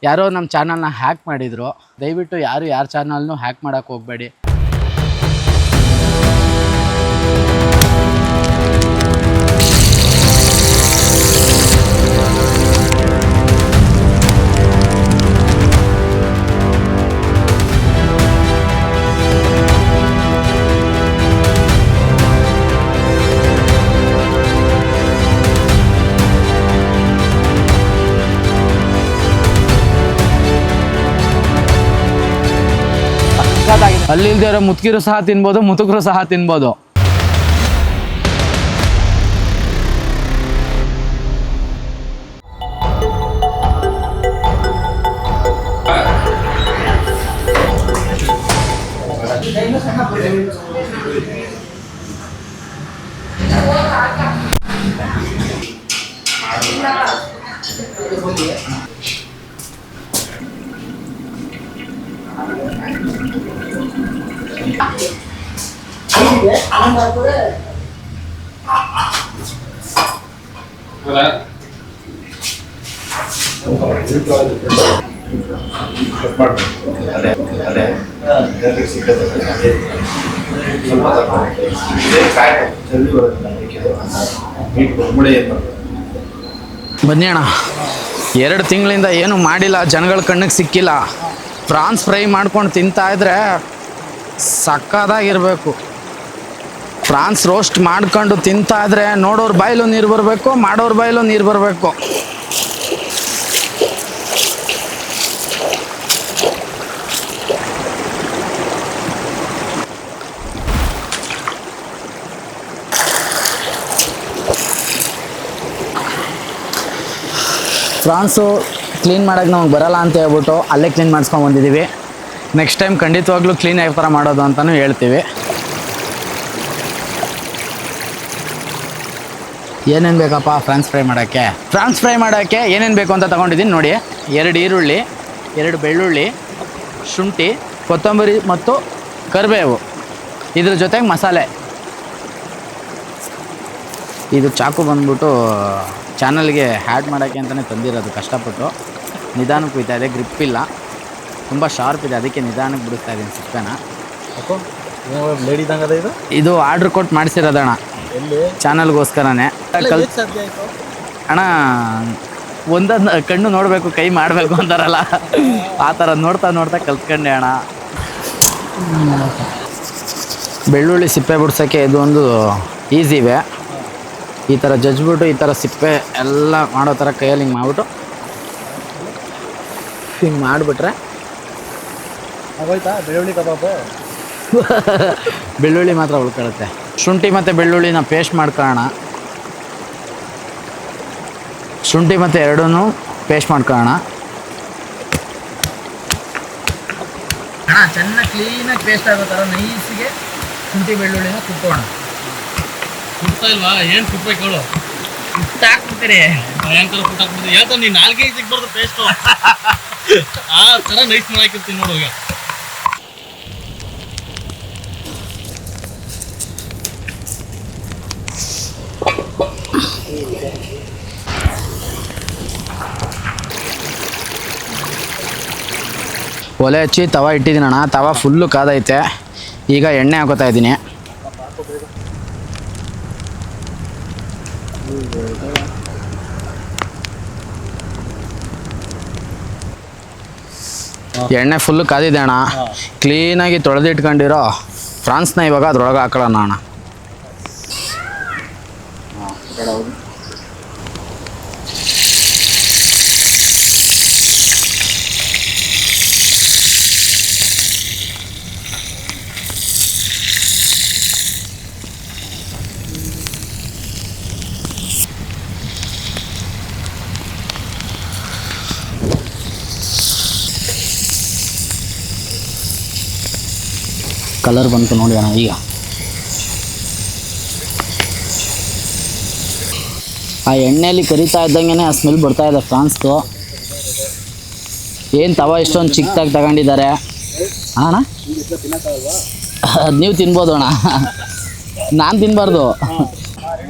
ಯಾರೋ ನಮ್ಮ ಚಾನಲ್ನ ಹ್ಯಾಕ್ ಮಾಡಿದ್ರು. ದಯವಿಟ್ಟು ಯಾರ ಚಾನಲ್ನೂ ಹ್ಯಾಕ್ ಮಾಡೋಕ್ಕೆ ಹೋಗಬೇಡಿ. ಅಲ್ಲಿ ಇಲ್ದೇ ಇರೋ ಮುದುಕಿರು ಸಹ ತಿನ್ಬೋದು, ಮುದುಕರು ಸಹ ತಿನ್ಬೋದು. ಬನ್ನಿ ಅಣ್ಣ, 2 ತಿಂಗಳಿಂದ ಏನು ಮಾಡಿಲ್ಲ, ಜನಗಳ ಕಣ್ಣಿಗೆ ಸಿಕ್ಕಿಲ್ಲ. ಪ್ರಾನ್ಸ್ ಫ್ರೈ ಮಾಡ್ಕೊಂಡು ತಿಂತಾ ಇದ್ರೆ ಸಕ್ಕದಾಗಿರ್ಬೇಕು. ಪ್ರಾನ್ಸ್ ರೋಸ್ಟ್ ಮಾಡ್ಕೊಂಡು ತಿಂತಾ ಇದ್ರೆ ನೋಡೋರ ಬಾಯಲ್ಲೂ ನೀರು ಬರಬೇಕು, ಮಾಡೋರ ಬಾಯಲ್ಲೂ ನೀರು ಬರಬೇಕು. ಪ್ರಾನ್ಸು ಕ್ಲೀನ್ ಮಾಡೋಕ್ಕೆ ನಮಗೆ ಬರಲ್ಲ ಅಂತ ಹೇಳ್ಬಿಟ್ಟು ಅಲ್ಲೇ ಕ್ಲೀನ್ ಮಾಡಿಸ್ಕೊಂಡು ಬಂದಿದ್ದೀವಿ. ನೆಕ್ಸ್ಟ್ ಟೈಮ್ ಖಂಡಿತವಾಗ್ಲೂ ಕ್ಲೀನ್ ಯಾವ ಥರ ಮಾಡೋದು ಅಂತಲೂ ಹೇಳ್ತೀವಿ. ಏನೇನು ಬೇಕಪ್ಪ ಫ್ರಾನ್ಸ್ ಫ್ರೈ ಮಾಡೋಕ್ಕೆ? ಫ್ರಾನ್ಸ್ ಫ್ರೈ ಮಾಡೋಕ್ಕೆ ಏನೇನು ಬೇಕು ಅಂತ ತೊಗೊಂಡಿದ್ದೀನಿ ನೋಡಿ. 2 ಈರುಳ್ಳಿ, 2 ಬೆಳ್ಳುಳ್ಳಿ, ಶುಂಠಿ, ಕೊತ್ತಂಬರಿ ಮತ್ತು ಕರಿಬೇವು, ಇದ್ರ ಜೊತೆಗೆ ಮಸಾಲೆ. ಇದು ಚಾಕು ಬಂದ್ಬಿಟ್ಟು ಚಾನಲ್ಗೆ ಹ್ಯಾಡ್ ಮಾಡೋಕ್ಕೆ ಅಂತಲೇ ತಂದಿರೋದು. ಕಷ್ಟಪಟ್ಟು ನಿಧಾನಕ್ಕೆ ಕುಯ್ತಾ ಇದೆ, ಗ್ರಿಪ್ ಇಲ್ಲ, ತುಂಬ ಶಾರ್ಪ್ ಇದೆ, ಅದಕ್ಕೆ ನಿಧಾನಕ್ಕೆ ಬಿಡಿಸ್ತಾ ಇದ್ದೀನಿ ಸಿಪ್ಪೆನ. ಇದು ಆರ್ಡ್ರ್ ಕೊಟ್ಟು ಮಾಡಿಸಿರೋದಣ್ಣ, ಚಾನಲ್ಗೋಸ್ಕರನೇ. ಅಣ್ಣ, ಒಂದೊಂದು ಕಣ್ಣು ನೋಡಬೇಕು, ಕೈ ಮಾಡಬೇಕು ಅಂತಾರಲ್ಲ, ಆ ಥರ ನೋಡ್ತಾ ನೋಡ್ತಾ ಕಲ್ತ್ಕೊಂಡೆ ಅಣ್ಣ. ಬೆಳ್ಳುಳ್ಳಿ ಸಿಪ್ಪೆ ಬಿಡ್ಸೋಕ್ಕೆ ಇದು ಒಂದು ಈಸಿ ವೇ. ಈ ಥರ ಜಜ್ಬಿಟ್ಟು ಈ ಥರ ಸಿಪ್ಪೆ ಎಲ್ಲ ಮಾಡೋ ಥರ ಕೈಯಲ್ಲಿ ಹಿಂಗೆ ಮಾಡಿಬಿಟ್ಟು ಹಿಂಗೆ ಮಾಡಿಬಿಟ್ರೆ ಆಗೋಯ್ತಾ ಬೆಳ್ಳುಳ್ಳಿ ಕಬಾಬು. ಬೆಳ್ಳುಳ್ಳಿ ಮಾತ್ರ ಉಳ್ಕೊಳ್ಳುತ್ತೆ. ಶುಂಠಿ ಮತ್ತು ಬೆಳ್ಳುಳ್ಳಿನ ಪೇಸ್ಟ್ ಮಾಡ್ಕೊಳ್ಳೋಣ. ಶುಂಠಿ ಮತ್ತು ಎರಡೂ ಪೇಸ್ಟ್ ಮಾಡ್ಕೊಳ್ಳೋಣ. ಚೆನ್ನಾಗಿ ಕ್ಲೀನಾಗಿ ಪೇಸ್ಟ್ ಆಗೋ ಥರ ನೈಸಿಗೆ ಶುಂಠಿ ಬೆಳ್ಳುಳ್ಳಿನ ಕುಟ್ಟೋಣ. ಕುಟ್ತಾ ಇಲ್ವಾ? ಏನು ಕುಟ್ಬೇಕು ಹೇಳು? ಕುಟ್ಟಾಕ್ಬಿಡ್ತೀರಿ. ಭಯಂಕರ ಕುಟ್ಟಾಕ್ಬಿಡ್ತೀವಿ. ಹೇಳ್ತಾನೆ ನೀನು 4 ಸಿಗ್ಬಾರ್ದು ಪೇಸ್ಟು. ಆ ಥರ ನೈಸ್ ಮಾಡಾಕಿರ್ತೀನಿ ನೋಡುವಾಗ. ಒಲೆ ಹಚ್ಚಿ ತವ ಇಟ್ಟಿದ್ದೀನಣ್ಣ. ತವ ಫುಲ್ಲು ಕಾದೈತೆ. ಈಗ ಎಣ್ಣೆ ಹಾಕೋತಾ ಇದ್ದೀನಿ. ಎಣ್ಣೆ ಫುಲ್ಲು ಕಾದಿದೆ ಅಣ್ಣ. ಕ್ಲೀನಾಗಿ ತೊಳೆದಿಟ್ಕೊಂಡಿರೋ ಫ್ರಾನ್ಸ್ನ ಇವಾಗ ಅದ್ರೊಳಗೆ ಹಾಕೊಳ್ಳೋಣ ಅಣ್ಣ. ಕಲರ್ ಬಂತು ನೋಡಿ ಅಣ್ಣ. ಈಗ ಆ ಎಣ್ಣೆಯಲ್ಲಿ ಕರಿತಾ ಇದ್ದಂಗೆ ಆ ಸ್ಮೆಲ್ ಬರ್ತಾ ಇದೆ ಫ್ರಾನ್ಸ್ದು. ಏನು ತವ ಇಷ್ಟೊಂದು ಚಿಕ್ಕದಾಗಿ ತಗೊಂಡಿದ್ದಾರೆ ಅಣ್ಣ. ನೀವು ತಿನ್ಬೋದು ಅಣ್ಣ, ನಾನು ತಿನ್ನಬಾರ್ದು.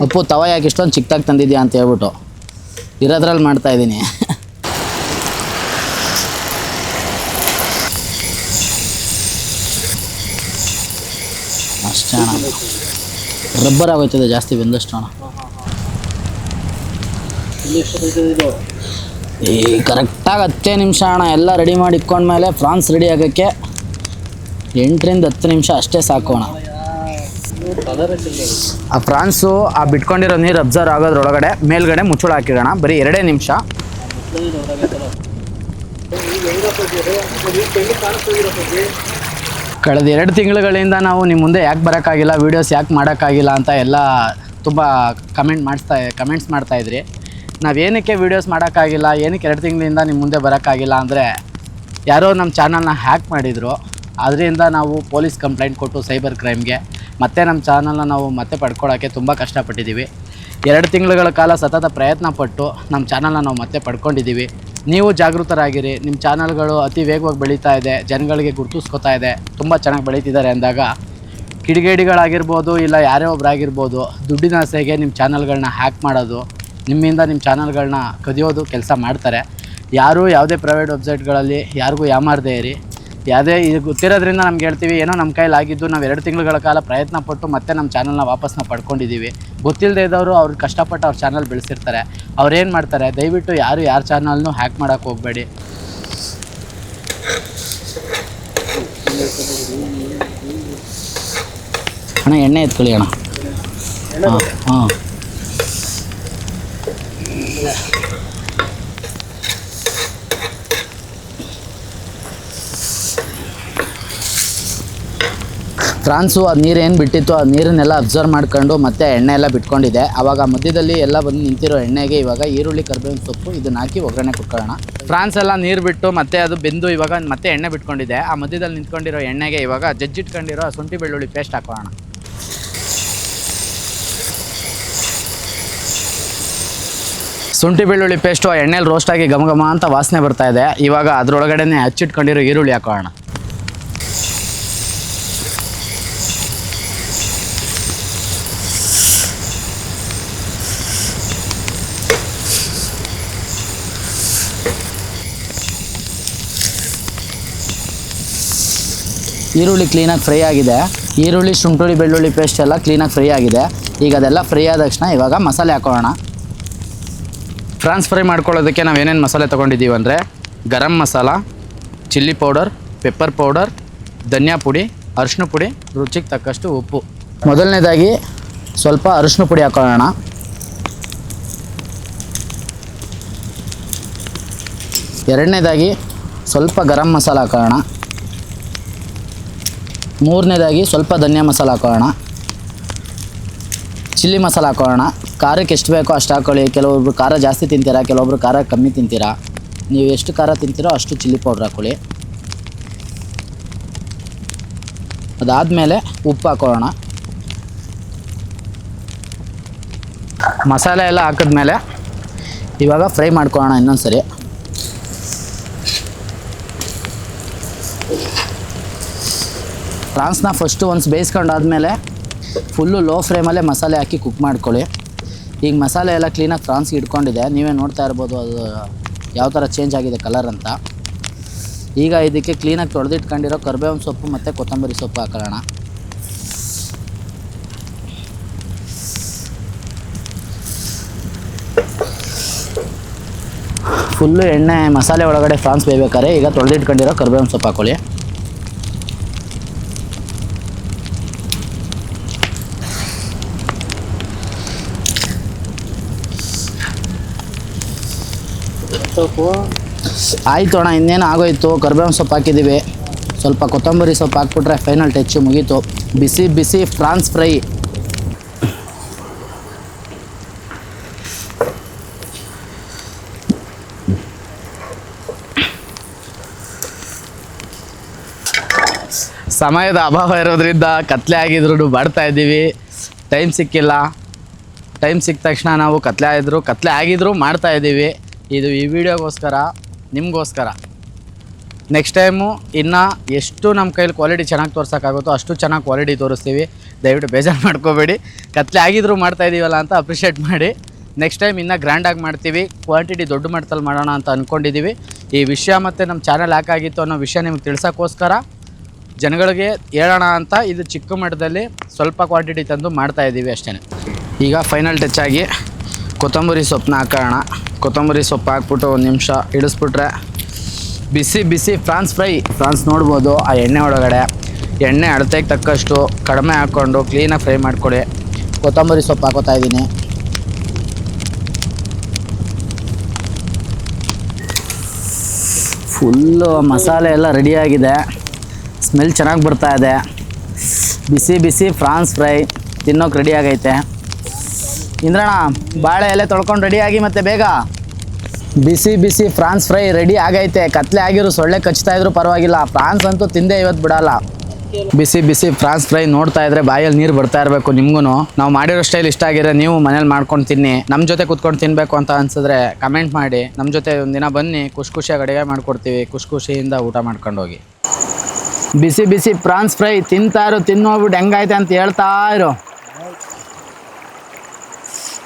ಅಪ್ಪು ತವ ಯಾಕೆ ಇಷ್ಟೊಂದು ಚಿಕ್ಕದಾಗಿ ತಂದಿದ್ಯಾ ಅಂತ ಹೇಳ್ಬಿಟ್ಟು ಇರೋದ್ರಲ್ಲಿ ಮಾಡ್ತಾಯಿದ್ದೀನಿ. ಅಣ್ಣ. ರಬ್ಬರ್ ಆಗೋಯ್ತದೆ ಜಾಸ್ತಿ ಬೆಂದಷ್ಟು ಅಣ್ಣ. ಈ ಕರೆಕ್ಟಾಗಿ 10 ನಿಮಿಷ ಅಣ್ಣ. ಎಲ್ಲ ರೆಡಿ ಮಾಡಿ ಇಟ್ಕೊಂಡ್ಮೇಲೆ ಫ್ರಾನ್ಸ್ ರೆಡಿ ಆಗೋಕ್ಕೆ 8 ರಿಂದ 10 ನಿಮಿಷ ಅಷ್ಟೇ ಸಾಕು ಅಣ್ಣ. ಆ ಫ್ರಾನ್ಸು ಆ ಬಿಟ್ಕೊಂಡಿರೋ ನೀರು ಅಬ್ಸರ್ವ್ ಆಗೋದ್ರೊಳಗಡೆ ಮೇಲ್ಗಡೆ ಮುಚ್ಚಳ ಹಾಕಿಡೋಣ. ಬರೀ 2 ನಿಮಿಷ. ಕಳೆದ 2 ತಿಂಗಳುಗಳಿಂದ ನಾವು ನಿಮ್ಮ ಮುಂದೆ ಯಾಕೆ ಬರೋಕ್ಕಾಗಿಲ್ಲ, ವೀಡಿಯೋಸ್ ಯಾಕೆ ಮಾಡೋಕ್ಕಾಗಿಲ್ಲ ಅಂತ ಎಲ್ಲ ತುಂಬ ಕಮೆಂಟ್ಸ್ ಮಾಡ್ತಾಯಿದ್ರಿ. ನಾವೇನಕ್ಕೆ ವೀಡಿಯೋಸ್ ಮಾಡೋಕ್ಕಾಗಿಲ್ಲ, ಏನಕ್ಕೆ 2 ತಿಂಗಳಿಂದ ನಿಮ್ಮ ಮುಂದೆ ಬರೋಕ್ಕಾಗಿಲ್ಲ ಅಂದರೆ, ಯಾರೋ ನಮ್ಮ ಚಾನಲ್ನ ಹ್ಯಾಕ್ ಮಾಡಿದರು. ಅದರಿಂದ ನಾವು ಪೊಲೀಸ್ ಕಂಪ್ಲೇಂಟ್ ಕೊಟ್ಟು ಸೈಬರ್ ಕ್ರೈಮ್ಗೆ ಮತ್ತೆ ನಮ್ಮ ಚಾನಲ್ನ ನಾವು ಮತ್ತೆ ಪಡ್ಕೊಳ್ಳೋಕ್ಕೆ ತುಂಬ ಕಷ್ಟಪಟ್ಟಿದ್ದೀವಿ. 2 ತಿಂಗಳುಗಳ ಕಾಲ ಸತತ ಪ್ರಯತ್ನ ಪಟ್ಟು ನಮ್ಮ ಚಾನಲ್ನ ನಾವು ಮತ್ತೆ ಪಡ್ಕೊಂಡಿದ್ದೀವಿ. ನೀವು ಜಾಗೃತರಾಗಿರಿ. ನಿಮ್ಮ ಚಾನಲ್ಗಳು ಅತಿ ವೇಗವಾಗಿ ಬೆಳೀತಾ ಇದೆ, ಜನಗಳಿಗೆ ಗುರುತಿಸ್ಕೊತಾ ಇದೆ, ತುಂಬ ಚೆನ್ನಾಗಿ ಬೆಳೀತಿದ್ದಾರೆ ಅಂದಾಗ ಕಿಡಿಗೇಡಿಗಳಾಗಿರ್ಬೋದು ಇಲ್ಲ ಯಾರೇ ಒಬ್ಬರಾಗಿರ್ಬೋದು ದುಡ್ಡಿನ ಆಸೆಗೆ ನಿಮ್ಮ ಚಾನಲ್ಗಳನ್ನ ಹ್ಯಾಕ್ ಮಾಡೋದು, ನಿಮ್ಮಿಂದ ನಿಮ್ಮ ಚಾನಲ್ಗಳನ್ನ ಕದಿಯೋದು ಕೆಲಸ ಮಾಡ್ತಾರೆ. ಯಾರೂ ಯಾವುದೇ ಪ್ರೈವೇಟ್ ವೆಬ್ಸೈಟ್ಗಳಲ್ಲಿ ಯಾರಿಗೂ ಯಾಮಾರದೇ ಇರಿ. ಯಾವುದೇ ಇದು ಗೊತ್ತಿರೋದ್ರಿಂದ ನಮ್ಗೆ ಹೇಳ್ತೀವಿ, ಏನೋ ನಮ್ಮ ಕೈಲಾಗಿದ್ದು ನಾವು 2 ತಿಂಗಳುಗಳ ಕಾಲ ಪ್ರಯತ್ನ ಪಟ್ಟು ಮತ್ತೆ ನಮ್ಮ ಚಾನಲ್ನ ವಾಪಸ್ನ ಪಡ್ಕೊಂಡಿದ್ದೀವಿ. ಗೊತ್ತಿಲ್ಲದೆ ಇದ್ದವರು ಅವ್ರು ಕಷ್ಟಪಟ್ಟು ಅವ್ರ ಚಾನಲ್ ಬೆಳೆಸಿರ್ತಾರೆ. ಅವ್ರೇನು ಮಾಡ್ತಾರೆ, ದಯವಿಟ್ಟು ಯಾರ ಚಾನಲ್ನೂ ಹ್ಯಾಕ್ ಮಾಡೋಕ್ಕೆ ಹೋಗಬೇಡಿ. ಅಣ್ಣ ಎಣ್ಣೆ ಎತ್ಕೊಳ್ಳಿ ಅಣ್ಣ. ಹಾಂ ಫ್ರಾನ್ಸು ಅದು ನೀರೇನು ಬಿಟ್ಟಿತ್ತು ಆ ನೀರನ್ನೆಲ್ಲ ಅಬ್ಸರ್ವ್ ಮಾಡ್ಕೊಂಡು ಮತ್ತೆ ಎಣ್ಣೆ ಎಲ್ಲ ಬಿಟ್ಕೊಂಡಿದೆ. ಆವಾಗ ಮಧ್ಯದಲ್ಲಿ ಎಲ್ಲ ಬಂದು ನಿಂತಿರೋ ಎಣ್ಣೆಗೆ ಇವಾಗ ಈರುಳ್ಳಿ, ಕರಿಬೇವಿನ ಸೊಪ್ಪು ಇದನ್ನ ಹಾಕಿ ಒಗ್ಗರಣೆ ಕೊಟ್ಕೊಳ್ಳೋಣ. ಫ್ರಾನ್ಸ್ ಎಲ್ಲ ನೀರು ಬಿಟ್ಟು ಮತ್ತೆ ಅದು ಬೆಂದು ಇವಾಗ ಮತ್ತೆ ಎಣ್ಣೆ ಬಿಟ್ಕೊಂಡಿದೆ. ಆ ಮಧ್ಯದಲ್ಲಿ ನಿಂತ್ಕೊಂಡಿರೋ ಎಣ್ಣೆಗೆ ಇವಾಗ ಜಜ್ಜಿಟ್ಕೊಂಡಿರೋ ಶುಂಠಿ ಬೆಳ್ಳುಳ್ಳಿ ಪೇಸ್ಟ್ ಹಾಕೋಣ. ಶುಂಠಿ ಬೆಳ್ಳುಳ್ಳಿ ಪೇಸ್ಟು ಆ ಎಣ್ಣೆಲಿ ರೋಸ್ಟಾಗಿ ಘಮ ಅಂತ ವಾಸನೆ ಬರ್ತಾ ಇದೆ. ಇವಾಗ ಅದರೊಳಗಡೆನೆ ಹಚ್ಚಿಟ್ಕೊಂಡಿರೋ ಈರುಳ್ಳಿ ಹಾಕೋಣ. ಈರುಳ್ಳಿ ಕ್ಲೀನಾಗಿ ಫ್ರೈ ಆಗಿದೆ. ಈರುಳ್ಳಿ, ಶುಂಠಿ ಬೆಳ್ಳುಳ್ಳಿ ಪೇಸ್ಟ್ ಎಲ್ಲ ಕ್ಲೀನಾಗಿ ಫ್ರೈ ಆಗಿದೆ. ಈಗ ಅದೆಲ್ಲ ಫ್ರೈ ಆದ ತಕ್ಷಣ ಇವಾಗ ಮಸಾಲೆ ಹಾಕೋಣ. ಫ್ರಾನ್ಸ್ ಫ್ರೈ ಮಾಡ್ಕೊಳ್ಳೋದಕ್ಕೆ ನಾವು ಏನೇನು ಮಸಾಲೆ ತೊಗೊಂಡಿದ್ದೀವಿ ಅಂದರೆ garam masala, chilli powder, pepper powder, ಧನಿಯಾ ಪುಡಿ, ಅರಿಶಿನ ಪುಡಿ, ರುಚಿಗೆ ತಕ್ಕಷ್ಟು ಉಪ್ಪು. ಮೊದಲನೇದಾಗಿ ಸ್ವಲ್ಪ ಅರಿಶಿನ ಪುಡಿ ಹಾಕೊಳ್ಳೋಣ. ಎರಡನೇದಾಗಿ ಸ್ವಲ್ಪ ಗರಂ ಮಸಾಲ ಹಾಕೋಣ. ಮೂರನೇದಾಗಿ ಸ್ವಲ್ಪ ಧನಿಯಾ ಮಸಾಲ ಹಾಕೋಣ. ಚಿಲ್ಲಿ ಮಸಾಲ ಹಾಕೋಣ. ಖಾರಕ್ಕೆ ಎಷ್ಟು ಬೇಕೋ ಅಷ್ಟು ಹಾಕ್ಕೊಳ್ಳಿ. ಕೆಲವೊಬ್ರು ಖಾರ ಜಾಸ್ತಿ ತಿಂತೀರಾ, ಕೆಲವೊಬ್ರು ಖಾರ ಕಮ್ಮಿ ತಿಂತೀರಾ. ನೀವು ಎಷ್ಟು ಖಾರ ತಿಂತೀರೋ ಅಷ್ಟು ಚಿಲ್ಲಿ ಪೌಡ್ರ್ ಹಾಕ್ಕೊಳ್ಳಿ. ಅದಾದಮೇಲೆ ಉಪ್ಪು ಹಾಕೋಣ. ಮಸಾಲೆ ಎಲ್ಲ ಹಾಕಿದ್ಮೇಲೆ ಇವಾಗ ಫ್ರೈ ಮಾಡ್ಕೊಳ್ಳೋಣ ಇನ್ನೊಂದು ಸರಿ. ಫ್ರಾನ್ಸ್ನ ಫಸ್ಟು ಒನ್ಸ್ ಬೇಯಿಸ್ಕೊಂಡಾದ್ಮೇಲೆ ಫುಲ್ಲು ಲೋ ಫ್ಲೇಮಲ್ಲೇ ಮಸಾಲೆ ಹಾಕಿ ಕುಕ್ ಮಾಡ್ಕೊಳ್ಳಿ. ಈಗ ಮಸಾಲೆ ಎಲ್ಲ ಕ್ಲೀನಾಗಿ ಫ್ರಾನ್ಸ್ಗೆ ಇಟ್ಕೊಂಡಿದೆ. ನೀವೇ ನೋಡ್ತಾ ಇರ್ಬೋದು ಅದು ಯಾವ ಥರ ಚೇಂಜ್ ಆಗಿದೆ ಕಲರ್ ಅಂತ. ಈಗ ಇದಕ್ಕೆ ಕ್ಲೀನಾಗಿ ತೊಳೆದಿಟ್ಕೊಂಡಿರೋ ಕರಿಬೇವಿನ ಸೊಪ್ಪು ಮತ್ತು ಕೊತ್ತಂಬರಿ ಸೊಪ್ಪು ಹಾಕೋಣ. ಫುಲ್ಲು ಎಣ್ಣೆ ಮಸಾಲೆ ಒಳಗಡೆ ಫ್ರಾನ್ಸ್ ಬೇಯ್ಬೇಕಾದ್ರೆ ಈಗ ತೊಳೆದಿಟ್ಕೊಂಡಿರೋ ಕರಿಬೇವಿನ ಸೊಪ್ಪು ಹಾಕೊಳ್ಳಿ. ಆಯಿತು ಅಣ್ಣ, ಇನ್ನೇನು ಆಗೋಯ್ತು. ಕರಿಬೇವಿನ ಸೊಪ್ಪು ಹಾಕಿದ್ದೀವಿ, ಸ್ವಲ್ಪ ಕೊತ್ತಂಬರಿ ಸೊಪ್ಪು ಹಾಕ್ಬಿಟ್ರೆ ಫೈನಲ್ ಟಚ್ಚು ಮುಗೀತು. ಬಿಸಿ ಬಿಸಿ ಫ್ರಾನ್ಸ್ ಫ್ರೈ. ಸಮಯದ ಅಭಾವ ಇರೋದ್ರಿಂದ ಕತ್ಲೆ ಆಗಿದ್ರು ಮಾಡ್ತಾ ಇದ್ದೀವಿ. ಟೈಮ್ ಸಿಕ್ಕಿಲ್ಲ. ಟೈಮ್ ಸಿಕ್ಕ ತಕ್ಷಣ ನಾವು ಕತ್ಲೆ ಆಗಿದ್ರು ಮಾಡ್ತಾ ಇದ್ದೀವಿ. ಇದು ಈ ವಿಡಿಯೋಗೋಸ್ಕರ, ನಿಮಗೋಸ್ಕರ. ನೆಕ್ಸ್ಟ್ ಟೈಮು ಇನ್ನು ಎಷ್ಟು ನಮ್ಮ ಕೈಲಿ ಕ್ವಾಲಿಟಿ ಚೆನ್ನಾಗಿ ತೋರ್ಸೋಕ್ಕಾಗುತ್ತೋ ಅಷ್ಟು ಚೆನ್ನಾಗಿ ಕ್ವಾಲಿಟಿ ತೋರಿಸ್ತೀವಿ. ದಯವಿಟ್ಟು ಬೇಜಾರು ಮಾಡ್ಕೋಬೇಡಿ. ಕತ್ಲೆ ಆಗಿದ್ರು ಮಾಡ್ತಾಯಿದ್ದೀವಲ್ಲ ಅಂತ ಅಪ್ರಿಷಿಯೇಟ್ ಮಾಡಿ. ನೆಕ್ಸ್ಟ್ ಟೈಮ್ ಇನ್ನೂ ಗ್ರ್ಯಾಂಡಾಗಿ ಮಾಡ್ತೀವಿ. ಕ್ವಾಂಟಿಟಿ ದೊಡ್ಡ ಮಟ್ಟದಲ್ಲಿ ಮಾಡೋಣ ಅಂತ ಅಂದ್ಕೊಂಡಿದ್ದೀವಿ. ಈ ವಿಷಯ ಮತ್ತು ನಮ್ಮ ಚಾನಲ್ ಯಾಕಾಗಿತ್ತು ಅನ್ನೋ ವಿಷಯ ನಿಮ್ಗೆ ತಿಳ್ಸೋಕ್ಕೋಸ್ಕರ ಜನಗಳಿಗೆ ಹೇಳೋಣ ಅಂತ ಇದು ಚಿಕ್ಕ ಮಟ್ಟದಲ್ಲಿ ಸ್ವಲ್ಪ ಕ್ವಾಂಟಿಟಿ ತಂದು ಮಾಡ್ತಾಯಿದ್ದೀವಿ ಅಷ್ಟೇ. ಈಗ ಫೈನಲ್ ಟಚ್ ಆಗಿ ಕೊತ್ತಂಬರಿ ಸೊಪ್ಪನ್ನ ಹಾಕೋಣ. ಕೊತ್ತಂಬರಿ ಸೊಪ್ಪು ಹಾಕ್ಬಿಟ್ಟು ಒಂದು ನಿಮಿಷ ಇಳಿಸ್ಬಿಟ್ರೆ ಬಿಸಿ ಬಿಸಿ ಫ್ರಾನ್ಸ್ ಫ್ರೈ. ಫ್ರಾನ್ಸ್ ನೋಡ್ಬೋದು ಆ ಎಣ್ಣೆ ಒಳಗಡೆ. ಎಣ್ಣೆ ಅಳತೆಗೆ ತಕ್ಕಷ್ಟು ಕಡಿಮೆ ಹಾಕ್ಕೊಂಡು ಕ್ಲೀನಾಗಿ ಫ್ರೈ ಮಾಡ್ಕೊಳ್ಳಿ. ಕೊತ್ತಂಬರಿ ಸೊಪ್ಪು ಹಾಕೋತಾ ಇದ್ದೀನಿ. ಫುಲ್ಲು ಮಸಾಲೆ ಎಲ್ಲ ರೆಡಿಯಾಗಿದೆ. ಸ್ಮೆಲ್ ಚೆನ್ನಾಗಿ ಬರ್ತಾ ಇದೆ. ಬಿಸಿ ಬಿಸಿ ಫ್ರಾನ್ಸ್ ಫ್ರೈ ತಿನ್ನೋಕೆ ರೆಡಿ ಆಗೈತೆ. ಇಂದ್ರಣ್ಣ ಬಾಳೆ ಎಲೆ ತೊಳ್ಕೊಂಡು ರೆಡಿಯಾಗಿ ಮತ್ತೆ ಬೇಗ. ಬಿಸಿ ಬಿಸಿ ಫ್ರಾನ್ಸ್ ಫ್ರೈ ರೆಡಿ ಆಗೈತೆ. ಕತ್ಲೆ ಆಗಿರೋ ಸೊಳ್ಳೆ ಕಚ್ತಾ ಇದ್ರು ಪರವಾಗಿಲ್ಲ, ಫ್ರಾನ್ಸ್ ಅಂತೂ ತಿಂದೇ ಇವತ್ತು ಬಿಡಲ್ಲ. ಬಿಸಿ ಬಿಸಿ ಫ್ರಾನ್ಸ್ ಫ್ರೈ ನೋಡ್ತಾ ಇದ್ರೆ ಬಾಯಲ್ಲಿ ನೀರು ಬರ್ತಾ ಇರಬೇಕು ನಿಮ್ಗೂ. ನಾವು ಮಾಡಿರೋ ಸ್ಟೈಲ್ ಇಷ್ಟ ಆಗಿರೋ ನೀವು ಮನೇಲಿ ಮಾಡ್ಕೊಂಡು ತಿನ್ನಿ. ನಮ್ಮ ಜೊತೆ ಕುತ್ಕೊಂಡು ತಿನ್ನಬೇಕು ಅಂತ ಅನ್ಸಿದ್ರೆ ಕಮೆಂಟ್ ಮಾಡಿ. ನಮ್ಮ ಜೊತೆ ಒಂದಿನ ಬನ್ನಿ, ಖುಷಿಯಾಗಿ ಅಡುಗೆ ಮಾಡ್ಕೊಡ್ತೀವಿ. ಖುಷಿಯಿಂದ ಊಟ ಮಾಡ್ಕೊಂಡು ಹೋಗಿ. ಬಿಸಿ ಬಿಸಿ ಫ್ರಾನ್ಸ್ ಫ್ರೈ ತಿನ್ನೋಗ್ಬಿಟ್ಟು ಹೆಂಗೈತೆ ಅಂತ ಹೇಳ್ತಾ ಇರು.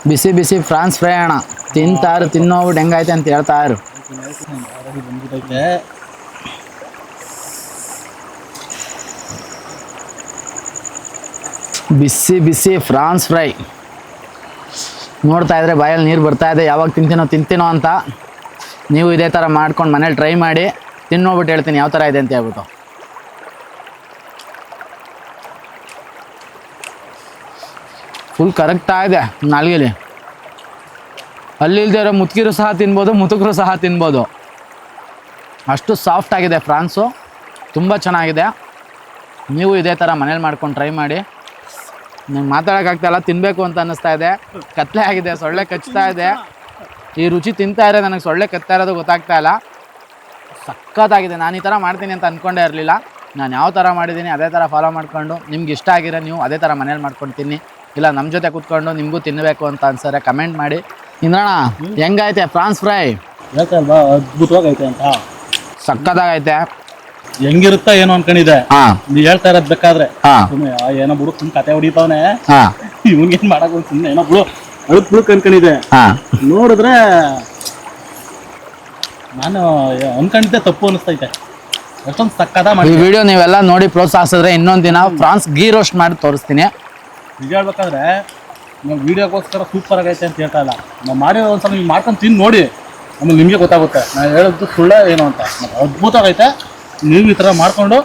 ಬಿಸಿ ಬಿಸಿ ಫ್ರಾನ್ಸ್ ಫ್ರೈ ಅಣ್ಣ ತಿನ್ನೋಗ್ಬಿಟ್ಟು ಹೆಂಗೈತೆ ಅಂತ ಹೇಳ್ತಾ ಇರು. ಬಿಸಿ ಬಿಸಿ ಫ್ರಾನ್ಸ್ ಫ್ರೈ ನೋಡ್ತಾ ಇದ್ರೆ ಬಾಯಲ್ಲಿ ನೀರು ಬರ್ತಾ ಇದೆ. ಯಾವಾಗ ತಿಂತೀನೋ ಅಂತ. ನೀವು ಇದೇ ಥರ ಮಾಡ್ಕೊಂಡು ಮನೇಲಿ ಟ್ರೈ ಮಾಡಿ. ತಿನ್ನೋಗ್ಬಿಟ್ಟು ಹೇಳ್ತೀನಿ ಯಾವ ಥರ ಇದೆ ಅಂತ ಹೇಳ್ಬಿಟ್ಟು. ಫುಲ್ ಕರೆಕ್ಟಾಗಿದೆ ನಾಲ್ಗೆಲಿ. ಅಲ್ಲಿ ಇಲ್ಲದೆ ಇರೋ ಮುದುಕಿರು ಸಹ ತಿನ್ಬೋದು, ಮುದುಕರು ಸಹ ತಿನ್ಬೋದು. ಅಷ್ಟು ಸಾಫ್ಟ್ ಆಗಿದೆ ಫ್ರಾನ್ಸು. ತುಂಬ ಚೆನ್ನಾಗಿದೆ. ನೀವು ಇದೇ ಥರ ಮನೇಲಿ ಮಾಡ್ಕೊಂಡು ಟ್ರೈ ಮಾಡಿ. ನಂಗೆ ಮಾತಾಡೋಕ್ಕಾಗ್ತಾಯಿಲ್ಲ, ತಿನ್ನಬೇಕು ಅಂತ ಅನ್ನಿಸ್ತಾ ಇದೆ. ಕತ್ಲೆ ಆಗಿದೆ, ಸೊಳ್ಳೆ ಕಚ್ತಾ ಇದೆ. ಈ ರುಚಿ ತಿಂತಾ ಇರೋ ನನಗೆ ಸೊಳ್ಳೆ ಕಚ್ತಾ ಇರೋದು ಗೊತ್ತಾಗ್ತಾ ಇಲ್ಲ. ಸಖತ್ತಾಗಿದೆ. ನಾನು ಈ ಥರ ಮಾಡ್ತೀನಿ ಅಂತ ಅಂದ್ಕೊಂಡೇ ಇರಲಿಲ್ಲ. ನಾನು ಯಾವ ಥರ ಮಾಡಿದ್ದೀನಿ ಅದೇ ಥರ ಫಾಲೋ ಮಾಡಿಕೊಂಡು ನಿಮ್ಗೆ ಇಷ್ಟ ಆಗಿರೋ ನೀವು ಅದೇ ಥರ ಮನೇಲಿ ಮಾಡ್ಕೊಂಡು ತಿನ್ನಿ. ಇಲ್ಲ ನಮ್ಮ ಜೊತೆ ಕೂತ್ಕೊಂಡು ನಿಮಗೂ ತಿನ್ನಬೇಕು ಅಂತ ಅನ್ಸರೆ ಕಮೆಂಟ್ ಮಾಡಿ. ಇಂದ್ರಣ್ಣ ಹೆಂಗೈತೆ ಫ್ರಾನ್ಸ್ ಫ್ರೈ? ಅದ್ಭುತವಾಗೈತೆ ಅಂತ. ಸಖತ್ತಾಗೈತೆ. ಹೆಂಗಿರುತ್ತಾ ಏನೋ ಅನ್ಕೊಂಡಿದೆ. ನೀವ್ ಹೇಳ್ತಾ ಇರೋದ್ ಬೇಕಾದ್ರೆ ಏನೋ ಬಿಡು ಸುಮ್ ಕತೆ ಹೊಡಿತಾವನೆ, ಇವಂಗೇನ್ ಮಾಡಕ್ ಸುಮ್ನೆ ಏನೋ ಬಿಡು ಅಳಕ್ ಬಿಡುಕ್ ಅನ್ಕೊಂಡಿದೆ. ನೋಡಿದ್ರೆ ನಾನು ಅನ್ಕೊಂಡಿದ್ದೆ ತಪ್ಪು ಅನಿಸ್ತೈತೆ. ಅಷ್ಟೊಂದು ಸಕ್ಕದ ಈ ವಿಡಿಯೋ ನೀವೆಲ್ಲ ನೋಡಿ ಪ್ರೋತ್ಸಾಹಿಸಿದ್ರೆ ಇನ್ನೊಂದು ದಿನ ಫ್ರಾನ್ಸ್ ಗೀ ರೋಸ್ಟ್ ಮಾಡಿ ತೋರಿಸ್ತೀನಿ. ನಿಜ ಹೇಳ್ಬೇಕಾದ್ರೆ ನಾವು ವಿಡಿಯೋಗೋಸ್ಕರ ಸೂಪರ್ ಆಗೈತೆ ಅಂತ ಹೇಳ್ತಾ ಇಲ್ಲ. ನಾವು ಮಾಡಿರೋ ಒಂದ್ಸಲ ನೀವು ಮಾಡ್ಕೊಂಡು ತಿಂದು ನೋಡಿ, ಆಮೇಲೆ ನಿಮಗೆ ಗೊತ್ತಾಗುತ್ತೆ ನಾನು ಹೇಳೋದು ಸುಳ್ಳ ಏನು ಅಂತ. ಅದ್ಭುತ ಆಗೈತೆ. ನೀವು ಈ ಥರ ಮಾಡ್ಕೊಂಡು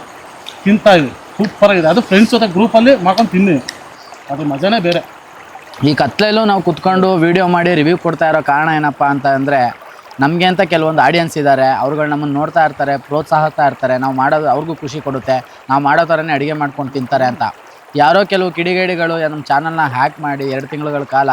ತಿಂತಾ ಇದ್ವಿ, ಸೂಪರ್ ಆಗಿದೆ. ಅದು ಫ್ರೆಂಡ್ಸ್ ಜೊತೆ ಗ್ರೂಪಲ್ಲಿ ಮಾಡ್ಕೊಂಡು ತಿನ್ನಿ, ಅದು ಮಜಾನೇ ಬೇರೆ. ಈ ಕತ್ಲೆಯಲ್ಲೂ ನಾವು ಕುತ್ಕೊಂಡು ವೀಡಿಯೋ ಮಾಡಿ ರಿವ್ಯೂ ಕೊಡ್ತಾ ಇರೋ ಕಾರಣ ಏನಪ್ಪ ಅಂತ ಅಂದರೆ, ನಮಗೆ ಅಂತ ಕೆಲವೊಂದು ಆಡಿಯನ್ಸ್ ಇದ್ದಾರೆ. ಅವ್ರುಗಳು ನಮ್ಮನ್ನು ನೋಡ್ತಾ ಇರ್ತಾರೆ, ಪ್ರೋತ್ಸಾಹಿಸ್ತಾ ಇರ್ತಾರೆ. ನಾವು ಮಾಡೋದು ಅವ್ರಿಗೂ ಖುಷಿ ಕೊಡುತ್ತೆ. ನಾವು ಮಾಡೋ ಥರನೇ ಅಡುಗೆ ಮಾಡ್ಕೊಂಡು ತಿಂತಾರೆ ಅಂತ. ಯಾರೋ ಕೆಲವು ಕಿಡಿಗೇಡಿಗಳು ನಮ್ಮ ಚಾನಲ್ನ ಹ್ಯಾಕ್ ಮಾಡಿ 2 ತಿಂಗಳುಗಳ ಕಾಲ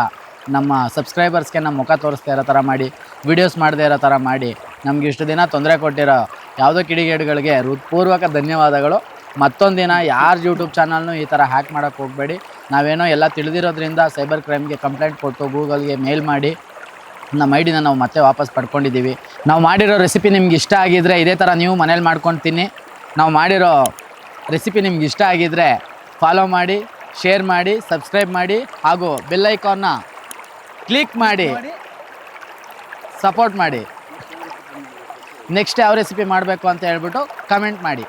ನಮ್ಮ ಸಬ್ಸ್ಕ್ರೈಬರ್ಸ್ಗೆ ನಮ್ಮ ಮುಖ ತೋರಿಸ್ತಾ ಇರೋ ಥರ ಮಾಡಿ, ವೀಡಿಯೋಸ್ ಮಾಡದೇ ಇರೋ ಥರ ಮಾಡಿ, ನಮ್ಗೆ ಇಷ್ಟು ದಿನ ತೊಂದರೆ ಕೊಟ್ಟಿರೋ ಯಾವುದೋ ಕಿಡಿಗೇಡಿಗಳಿಗೆ ಹೃತ್ಪೂರ್ವಕ ಧನ್ಯವಾದಗಳು. ಮತ್ತೊಂದು ದಿನ ಯಾರು ಯೂಟ್ಯೂಬ್ ಚಾನಲ್ನು ಈ ಥರ ಹ್ಯಾಕ್ ಮಾಡೋಕ್ಕೆ ಹೋಗಬೇಡಿ. ನಾವೇನೋ ಎಲ್ಲ ತಿಳಿದಿರೋದ್ರಿಂದ ಸೈಬರ್ ಕ್ರೈಮ್ಗೆ ಕಂಪ್ಲೇಂಟ್ ಕೊಟ್ಟು ಗೂಗಲ್ಗೆ ಮೇಲ್ ಮಾಡಿ ನಮ್ಮ ಐಡಿನ ನಾವು ಮತ್ತೆ ವಾಪಸ್ ಪಡ್ಕೊಂಡಿದ್ದೀವಿ. ನಾವು ಮಾಡಿರೋ ರೆಸಿಪಿ ನಿಮ್ಗೆ ಇಷ್ಟ ಆಗಿದ್ದರೆ ಇದೇ ಥರ ನೀವು ಮನೇಲಿ ಮಾಡ್ಕೊಂಡು ತಿನ್ನಿ. ನಾವು ಮಾಡಿರೋ ರೆಸಿಪಿ ನಿಮ್ಗೆ ಇಷ್ಟ ಆಗಿದ್ದರೆ ಫಾಲೋ ಮಾಡಿ, ಶೇರ್ ಮಾಡಿ, ಸಬ್ಸ್ಕ್ರೈಬ್ ಮಾಡಿ ಹಾಗೂ ಬೆಲ್ ಐಕಾನ್ನ ಕ್ಲಿಕ್ ಮಾಡಿ ಸಪೋರ್ಟ್ ಮಾಡಿ. ನೆಕ್ಸ್ಟ್ ಯಾವ ರೆಸಿಪಿ ಮಾಡಬೇಕು ಅಂತ ಹೇಳ್ಬಿಟ್ಟು ಕಮೆಂಟ್ ಮಾಡಿ.